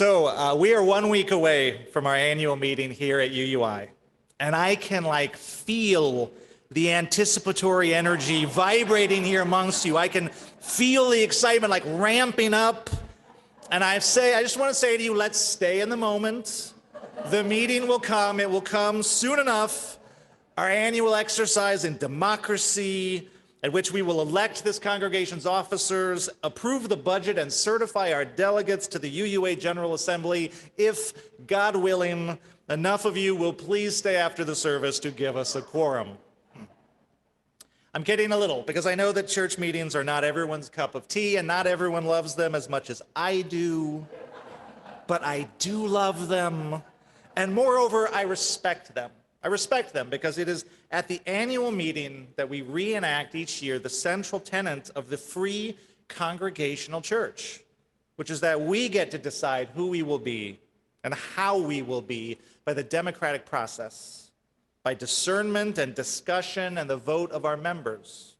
We are 1 week away from our annual meeting here at UUI, and I can feel the anticipatory energy vibrating here amongst you. I can feel the excitement ramping up, and I just want to say to you, let's stay in the moment. The meeting will come. It will come soon enough. Our annual exercise in democracy, at which we will elect this congregation's officers, approve the budget, and certify our delegates to the UUA General Assembly, if, God willing, enough of you will please stay after the service to give us a quorum. I'm kidding a little, because I know that church meetings are not everyone's cup of tea, and not everyone loves them as much as I do, but I do love them, and moreover, I respect them. I respect them because it is at the annual meeting that we reenact each year the central tenet of the free congregational church, which is that we get to decide who we will be and how we will be by the democratic process, by discernment and discussion and the vote of our members.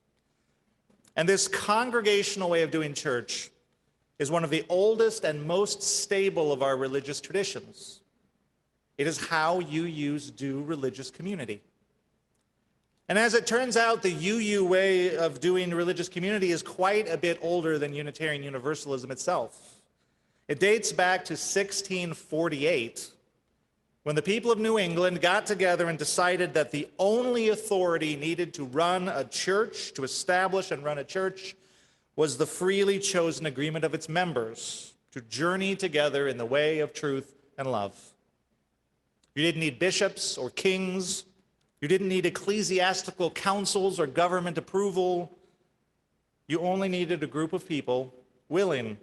And this congregational way of doing church is one of the oldest and most stable of our religious traditions. It is how UUs do religious community. And as it turns out, the UU way of doing religious community is quite a bit older than Unitarian Universalism itself. It dates back to 1648, when the people of New England got together and decided that the only authority needed to run a church, to establish and run a church, was the freely chosen agreement of its members to journey together in the way of truth and love. You didn't need bishops or kings. You didn't need ecclesiastical councils or government approval. You only needed a group of people willing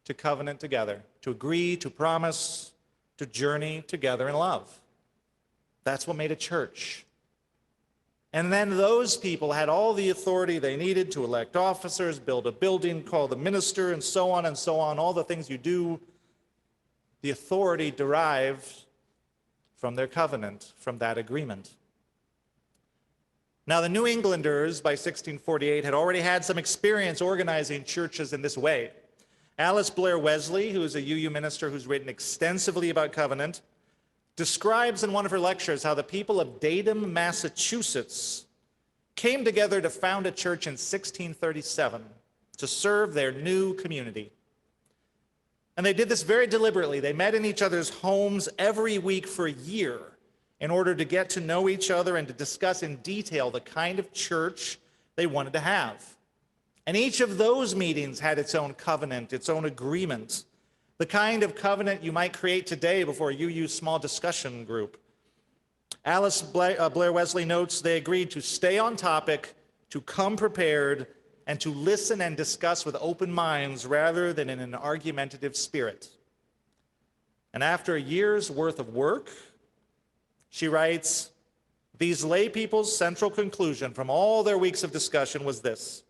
to covenant together, to agree, to promise, to journey together in love. That's what made a church. And then those people had all the authority they needed to elect officers, build a building, call the minister, and so on, all the things you do. The authority derived from their covenant, from that agreement. Now, the New Englanders, by 1648, had already had some experience organizing churches in this way. Alice Blair Wesley, who is a UU minister who's written extensively about covenant, describes in one of her lectures how the people of Dedham, Massachusetts, came together to found a church in 1637 to serve their new community. And they did this very deliberately. They met in each other's homes every week for a year in order to get to know each other and to discuss in detail the kind of church they wanted to have. And each of those meetings had its own covenant, its own agreement, the kind of covenant you might create today before a UU small discussion group. Alice Blair Wesley notes they agreed to stay on topic, to come prepared, and to listen and discuss with open minds rather than in an argumentative spirit. And after a year's worth of work, she writes, these lay people's central conclusion from all their weeks of discussion was this: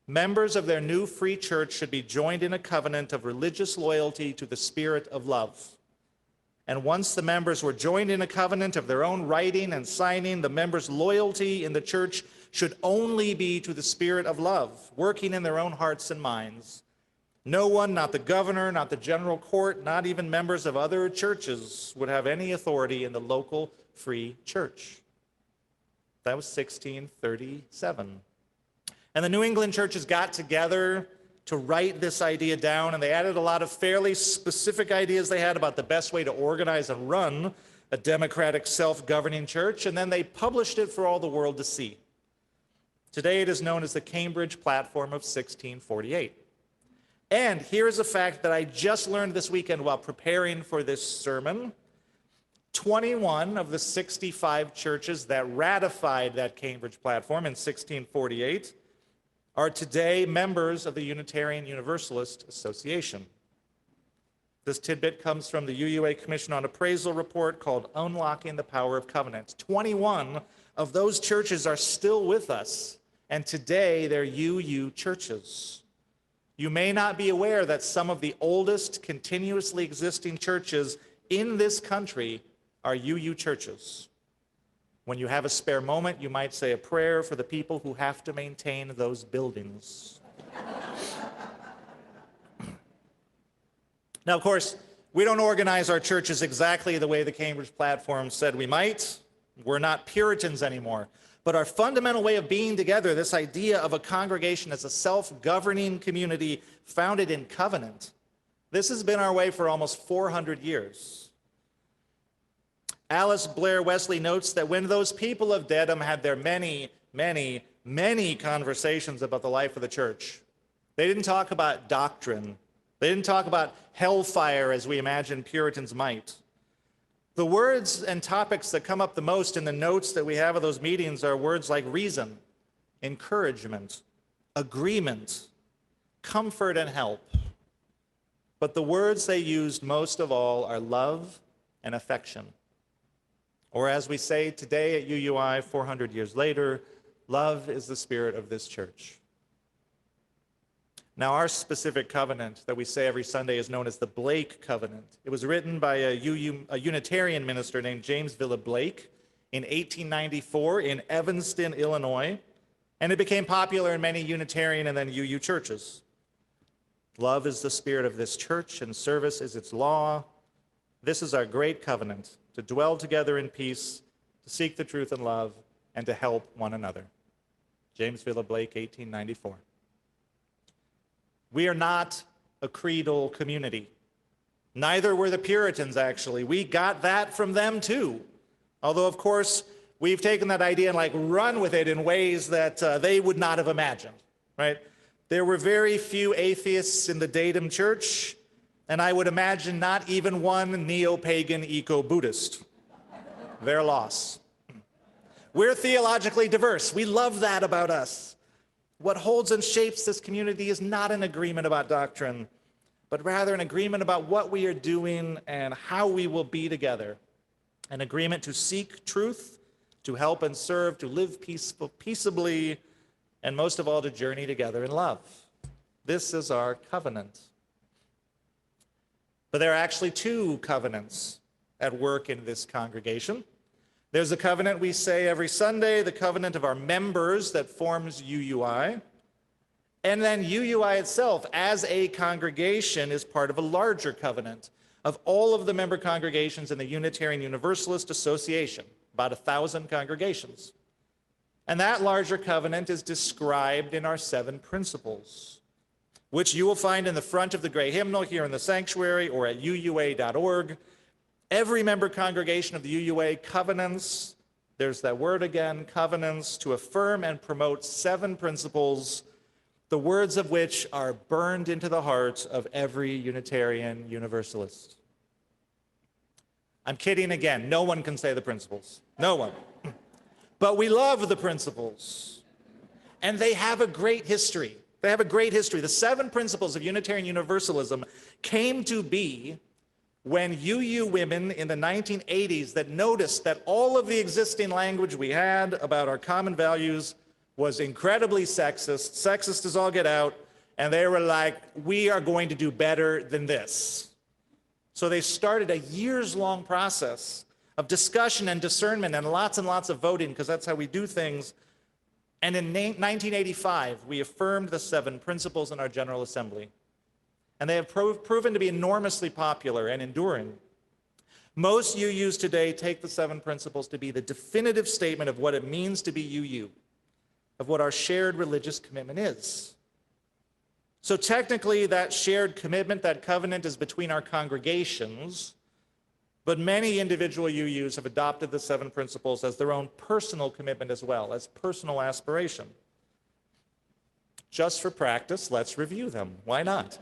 members of their new free church should be joined in a covenant of religious loyalty to the spirit of love. And once the members were joined in a covenant of their own writing and signing, the members' loyalty in the church should only be to the spirit of love, working in their own hearts and minds. No one, not the governor, not the general court, not even members of other churches, would have any authority in the local free church. That was 1637. And the New England churches got together to write this idea down, and they added a lot of fairly specific ideas they had about the best way to organize and run a democratic, self-governing church, and then they published it for all the world to see. Today it is known as the Cambridge Platform of 1648. And here is a fact that I just learned this weekend while preparing for this sermon. 21 of the 65 churches that ratified that Cambridge Platform in 1648 are today members of the Unitarian Universalist Association. This tidbit comes from the UUA Commission on Appraisal report called Unlocking the Power of Covenant. 21 of those churches are still with us, and today they're UU churches. You may not be aware that some of the oldest continuously existing churches in this country are UU churches. When you have a spare moment, you might say a prayer for the people who have to maintain those buildings. Now, of course, We don't organize our churches exactly the way the Cambridge Platform said we might. We're not Puritans anymore. But our fundamental way of being together, this idea of a congregation as a self-governing community founded in covenant, this has been our way for almost 400 years. Alice Blair Wesley notes that when those people of Dedham had their many conversations about the life of the church, they didn't talk about doctrine. They didn't talk about hellfire as we imagine Puritans might. The words and topics that come up the most in the notes that we have of those meetings are words like reason, encouragement, agreement, comfort, and help. But the words they used most of all are love and affection. Or as we say today at UUI 400 years later, love is the spirit of this church. Now, our specific covenant that we say every Sunday is known as the Blake Covenant. It was written by a Unitarian minister named James Villa Blake in 1894 in Evanston, Illinois, and it became popular in many Unitarian and then UU churches. Love is the spirit of this church, and service is its law. This is our great covenant, to dwell together in peace, to seek the truth in love, and to help one another. James Villa Blake, 1894. We are not a creedal community. Neither were the Puritans, actually. We got that from them, too. Although, of course, we've taken that idea and run with it in ways that they would not have imagined, right? There were very few atheists in the Dedham church, and I would imagine not even one neo-pagan eco-Buddhist. Their loss. We're theologically diverse. We love that about us. What holds and shapes this community is not an agreement about doctrine, but rather an agreement about what we are doing and how we will be together. An agreement to seek truth, to help and serve, to live peaceably, and most of all, to journey together in love. This is our covenant. But there are actually two covenants at work in this congregation. There's a covenant we say every Sunday, the covenant of our members that forms UUI. And then UUI itself, as a congregation, is part of a larger covenant of all of the member congregations in the Unitarian Universalist Association, about 1,000 congregations. And that larger covenant is described in our 7 principles, which you will find in the front of the gray hymnal here in the sanctuary or at uua.org. Every member congregation of the UUA covenants, there's that word again, covenants, to affirm and promote 7 principles, the words of which are burned into the heart of every Unitarian Universalist. I'm kidding again. No one can say the principles. No one. But we love the principles. And they have a great history. They have a great history. The 7 principles of Unitarian Universalism came to be when UU women in the 1980s that noticed that all of the existing language we had about our common values was incredibly sexist as all get out, and they were like, we are going to do better than this. So they started a years-long process of discussion and discernment and lots of voting, because that's how we do things. And in 1985, we affirmed the 7 principles in our General Assembly. And they have proven to be enormously popular and enduring. Most UUs today take the 7 principles to be the definitive statement of what it means to be UU, of what our shared religious commitment is. So technically, that shared commitment, that covenant, is between our congregations, but many individual UUs have adopted the 7 principles as their own personal commitment as well, as personal aspiration. Just for practice, let's review them. Why not?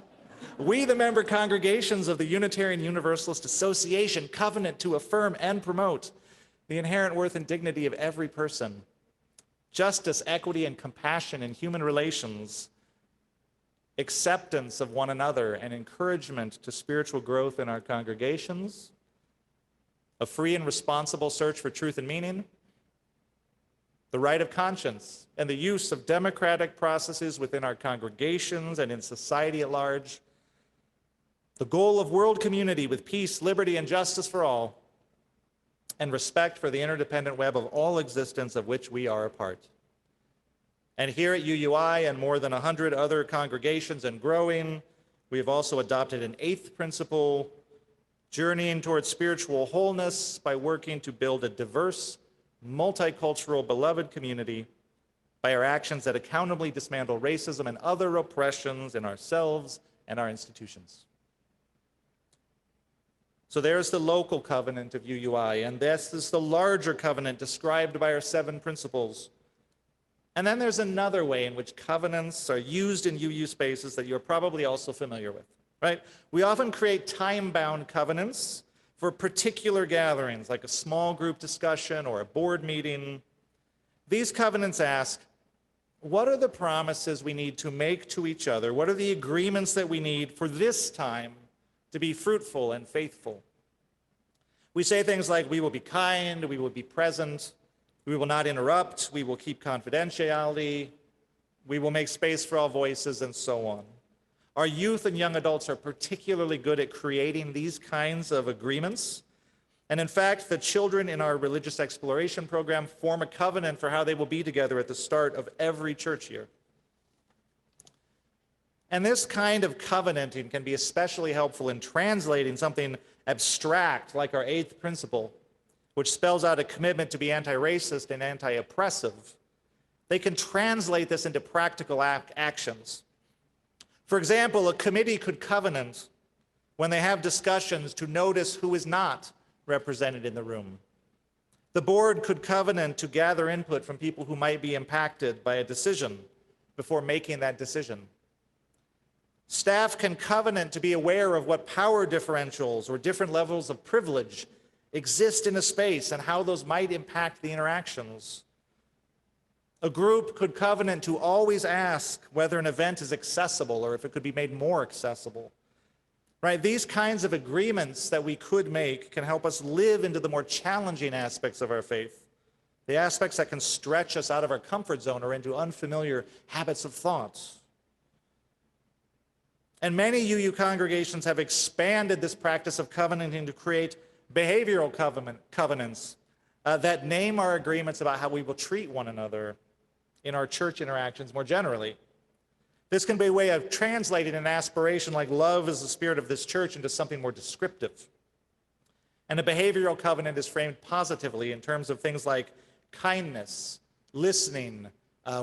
We, the member congregations of the Unitarian Universalist Association, covenant to affirm and promote the inherent worth and dignity of every person, justice, equity, and compassion in human relations, acceptance of one another, and encouragement to spiritual growth in our congregations, a free and responsible search for truth and meaning, the right of conscience, and the use of democratic processes within our congregations and in society at large, the goal of world community with peace, liberty, and justice for all, and respect for the interdependent web of all existence of which we are a part. And here at UUI and more than 100 other congregations and growing, we have also adopted an 8th principle, journeying towards spiritual wholeness by working to build a diverse, multicultural, beloved community by our actions that accountably dismantle racism and other oppressions in ourselves and our institutions. So there's the local covenant of UUI, and this is the larger covenant described by our 7 principles. And then there's another way in which covenants are used in UU spaces that you're probably also familiar with, right? We often create time-bound covenants for particular gatherings, like a small group discussion or a board meeting. These covenants ask, what are the promises we need to make to each other? What are the agreements that we need for this time to be fruitful and faithful? We say things like, we will be kind, we will be present, we will not interrupt, we will keep confidentiality, we will make space for all voices, and so on. Our youth and young adults are particularly good at creating these kinds of agreements. And in fact, the children in our religious exploration program form a covenant for how they will be together at the start of every church year. And this kind of covenanting can be especially helpful in translating something abstract like our 8th principle, which spells out a commitment to be anti-racist and anti-oppressive. They can translate this into practical actions. For example, a committee could covenant when they have discussions to notice who is not represented in the room. The board could covenant to gather input from people who might be impacted by a decision before making that decision. Staff can covenant to be aware of what power differentials or different levels of privilege exist in a space and how those might impact the interactions. A group could covenant to always ask whether an event is accessible or if it could be made more accessible. Right? These kinds of agreements that we could make can help us live into the more challenging aspects of our faith, the aspects that can stretch us out of our comfort zone or into unfamiliar habits of thought. And many UU congregations have expanded this practice of covenanting to create behavioral covenants that name our agreements about how we will treat one another in our church interactions more generally. This can be a way of translating an aspiration like love is the spirit of this church into something more descriptive. And a behavioral covenant is framed positively in terms of things like kindness, listening,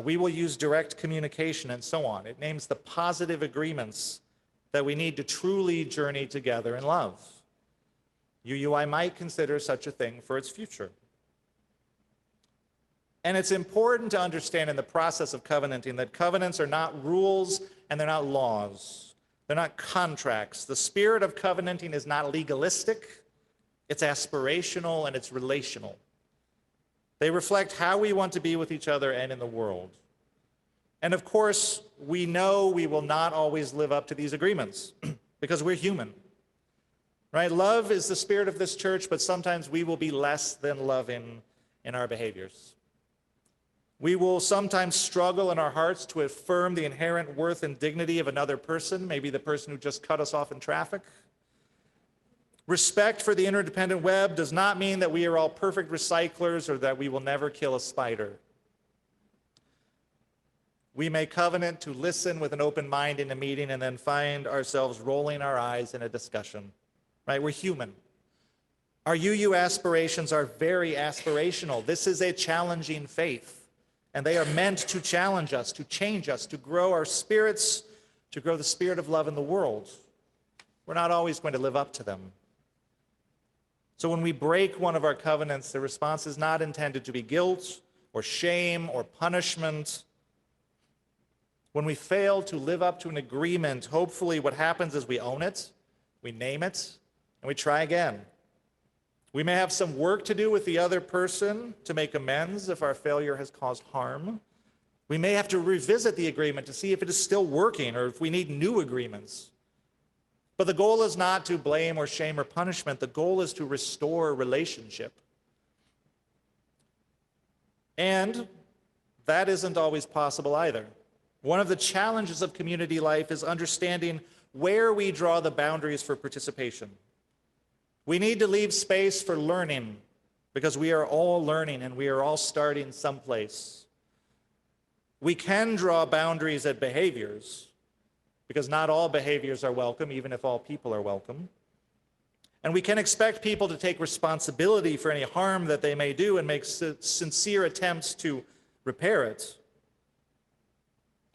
we will use direct communication, and so on. It names the positive agreements that we need to truly journey together in love. UUI might consider such a thing for its future. And it's important to understand in the process of covenanting that covenants are not rules and they're not laws. They're not contracts. The spirit of covenanting is not legalistic, it's aspirational, and it's relational. They reflect how we want to be with each other and in the world. And of course, we know we will not always live up to these agreements because we're human. Right? Love is the spirit of this church, but sometimes we will be less than loving in our behaviors. We will sometimes struggle in our hearts to affirm the inherent worth and dignity of another person, maybe the person who just cut us off in traffic. Respect for the interdependent web does not mean that we are all perfect recyclers or that we will never kill a spider. We may covenant to listen with an open mind in a meeting and then find ourselves rolling our eyes in a discussion. Right? We're human. Our UU aspirations are very aspirational. This is a challenging faith. And they are meant to challenge us, to change us, to grow our spirits, to grow the spirit of love in the world. We're not always going to live up to them. So when we break one of our covenants, the response is not intended to be guilt or shame or punishment. When we fail to live up to an agreement, hopefully what happens is we own it, we name it, and we try again. We may have some work to do with the other person to make amends if our failure has caused harm. We may have to revisit the agreement to see if it is still working or if we need new agreements. But the goal is not to blame or shame or punishment. The goal is to restore relationship. And that isn't always possible either. One of the challenges of community life is understanding where we draw the boundaries for participation. We need to leave space for learning because we are all learning and we are all starting someplace. We can draw boundaries at behaviors because not all behaviors are welcome, even if all people are welcome. And we can expect people to take responsibility for any harm that they may do and make sincere attempts to repair it.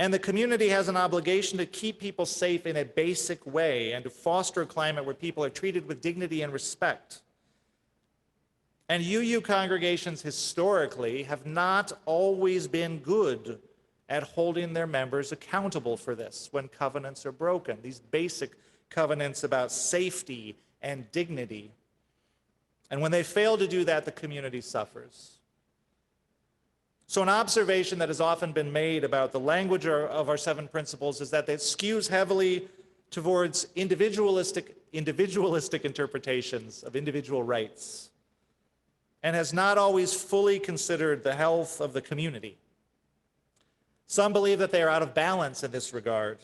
And the community has an obligation to keep people safe in a basic way and to foster a climate where people are treated with dignity and respect. And UU congregations historically have not always been good at holding their members accountable for this when covenants are broken, these basic covenants about safety and dignity. And when they fail to do that, the community suffers. So an observation that has often been made about the language of our 7 principles is that it skews heavily towards individualistic interpretations of individual rights and has not always fully considered the health of the community. Some believe that they are out of balance in this regard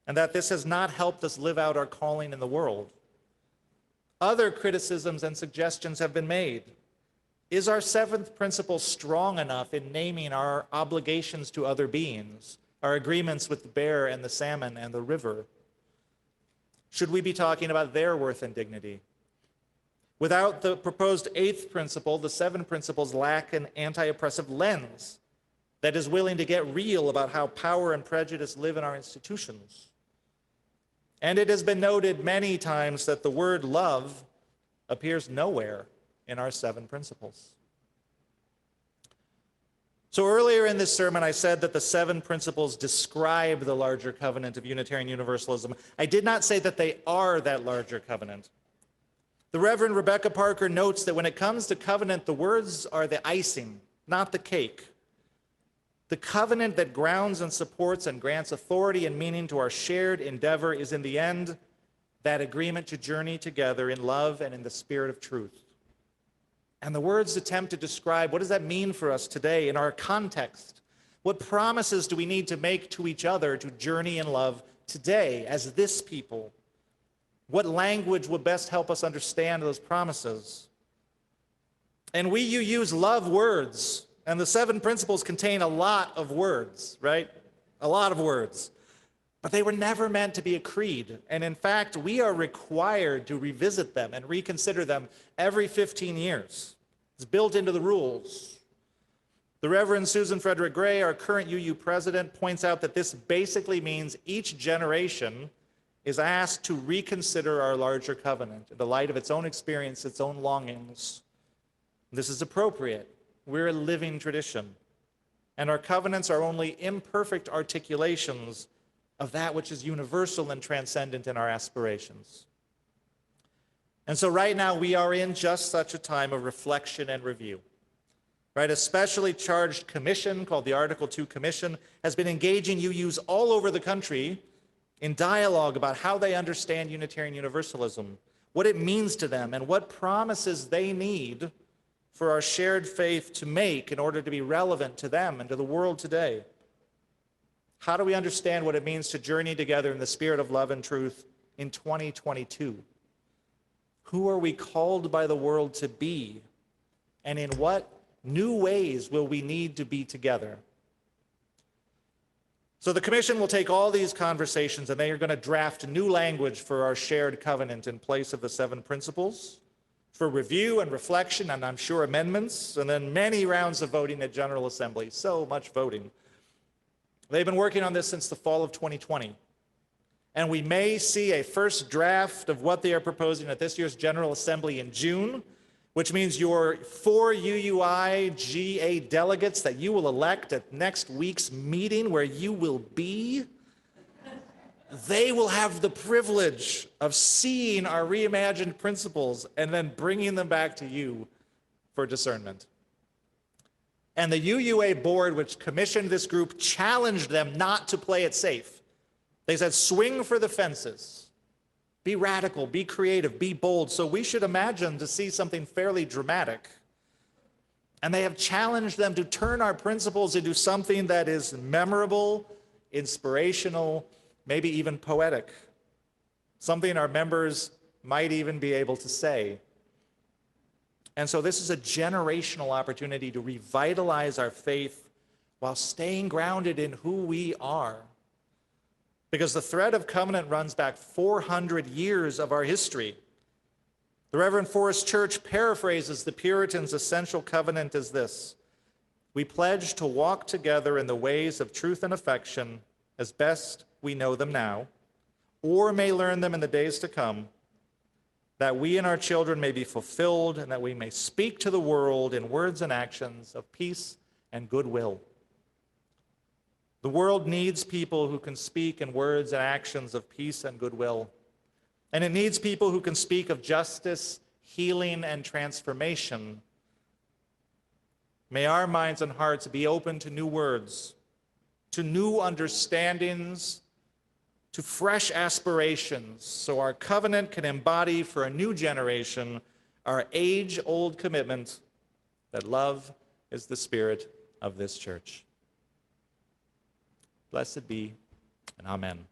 and that this has not helped us live out our calling in the world. Other criticisms and suggestions have been made. Is our 7th principle strong enough in naming our obligations to other beings, our agreements with the bear and the salmon and the river? Should we be talking about their worth and dignity? Without the proposed 8th principle, the 7 principles lack an anti-oppressive lens that is willing to get real about how power and prejudice live in our institutions. And it has been noted many times that the word love appears nowhere in our 7 principles. So earlier in this sermon, I said that the 7 principles describe the larger covenant of Unitarian Universalism. I did not say that they are that larger covenant. The Reverend Rebecca Parker notes that when it comes to covenant, the words are the icing, not the cake. The covenant that grounds and supports and grants authority and meaning to our shared endeavor is, in the end, that agreement to journey together in love and in the spirit of truth. And the words attempt to describe what does that mean for us today in our context? What promises do we need to make to each other to journey in love today as this people? What language would best help us understand those promises? And we use love words, and the 7 principles contain a lot of words, right? A lot of words. But they were never meant to be a creed. And in fact, we are required to revisit them and reconsider them every 15 years. It's built into the rules. The Reverend Susan Frederick Gray, our current UU president, points out that this basically means each generation is asked to reconsider our larger covenant in the light of its own experience, its own longings. This is appropriate. We're a living tradition. And our covenants are only imperfect articulations of that which is universal and transcendent in our aspirations. And so right now we are in just such a time of reflection and review. Right? A specially charged commission called the Article 2 Commission has been engaging UUs all over the country in dialogue about how they understand Unitarian Universalism, what it means to them, and what promises they need for our shared faith to make in order to be relevant to them and to the world today. How do we understand what it means to journey together in the spirit of love and truth in 2022? Who are we called by the world to be? And in what new ways will we need to be together? So the commission will take all these conversations and they are going to draft new language for our shared covenant in place of the 7 principles for review and reflection, and I'm sure amendments, and then many rounds of voting at General Assembly. So much voting. They've been working on this since the fall of 2020. And we may see a first draft of what they are proposing at this year's General Assembly in June, which means your 4 UUI GA delegates that you will elect at next week's meeting where you will be, they will have the privilege of seeing our reimagined principles and then bringing them back to you for discernment. And the UUA board, which commissioned this group, challenged them not to play it safe. They said, swing for the fences. Be radical, be creative, be bold. So we should imagine to see something fairly dramatic. And they have challenged them to turn our principles into something that is memorable, inspirational, maybe even poetic. Something our members might even be able to say. And so this is a generational opportunity to revitalize our faith while staying grounded in who we are. Because the thread of covenant runs back 400 years of our history. The Reverend Forrest Church paraphrases the Puritans' essential covenant as this: we pledge to walk together in the ways of truth and affection as best we know them now, or may learn them in the days to come, that we and our children may be fulfilled and that we may speak to the world in words and actions of peace and goodwill. The world needs people who can speak in words and actions of peace and goodwill. And it needs people who can speak of justice, healing, and transformation. May our minds and hearts be open to new words, to new understandings, to fresh aspirations, so our covenant can embody for a new generation our age-old commitment that love is the spirit of this church. Blessed be, and amen.